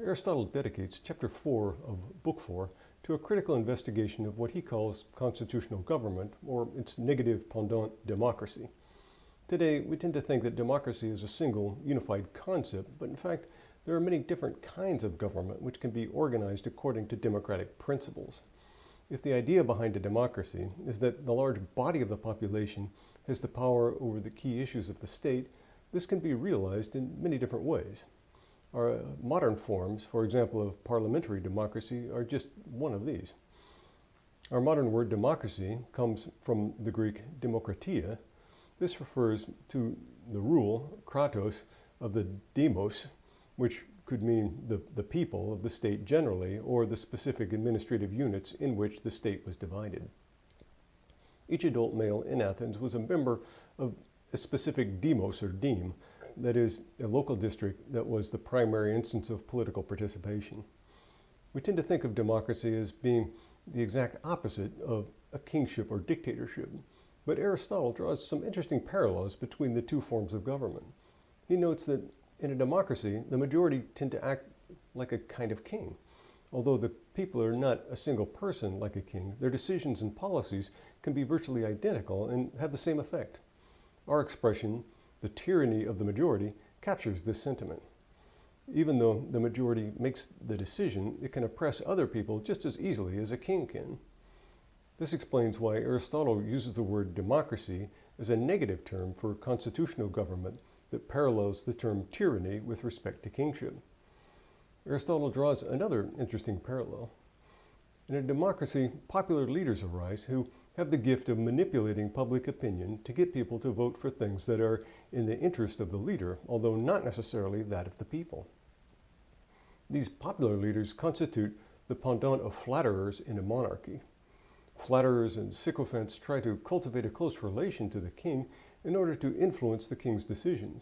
Aristotle dedicates chapter 4 of book 4 to a critical investigation of what he calls constitutional government, or its negative pendant, democracy. Today, we tend to think that democracy is a single, unified concept, but in fact, there are many different kinds of government which can be organized according to democratic principles. If the idea behind a democracy is that the large body of the population has the power over the key issues of the state, this can be realized in many different ways. Our modern forms, for example, of parliamentary democracy, are just one of these. Our modern word democracy comes from the Greek demokratia. This refers to the rule, kratos, of the demos, which could mean the people of the state generally, or the specific administrative units in which the state was divided. Each adult male in Athens was a member of a specific demos, or deme, that is, a local district that was the primary instance of political participation. We tend to think of democracy as being the exact opposite of a kingship or dictatorship, but Aristotle draws some interesting parallels between the two forms of government. He notes that in a democracy, the majority tend to act like a kind of king. Although the people are not a single person like a king, their decisions and policies can be virtually identical and have the same effect. Our expression, the tyranny of the majority, captures this sentiment. Even though the majority makes the decision, it can oppress other people just as easily as a king can. This explains why Aristotle uses the word democracy as a negative term for constitutional government that parallels the term tyranny with respect to kingship. Aristotle draws another interesting parallel. In a democracy, popular leaders arise who have the gift of manipulating public opinion to get people to vote for things that are in the interest of the leader, although not necessarily that of the people. These popular leaders constitute the pendant of flatterers in a monarchy. Flatterers and sycophants try to cultivate a close relation to the king in order to influence the king's decisions.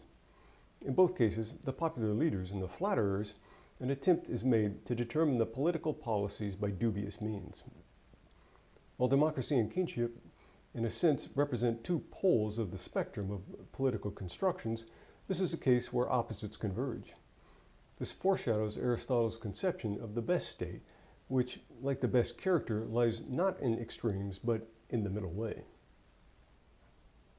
In both cases, the popular leaders and the flatterers, an attempt is made to determine the political policies by dubious means. While democracy and kingship, in a sense, represent two poles of the spectrum of political constructions, this is a case where opposites converge. This foreshadows Aristotle's conception of the best state, which, like the best character, lies not in extremes, but in the middle way.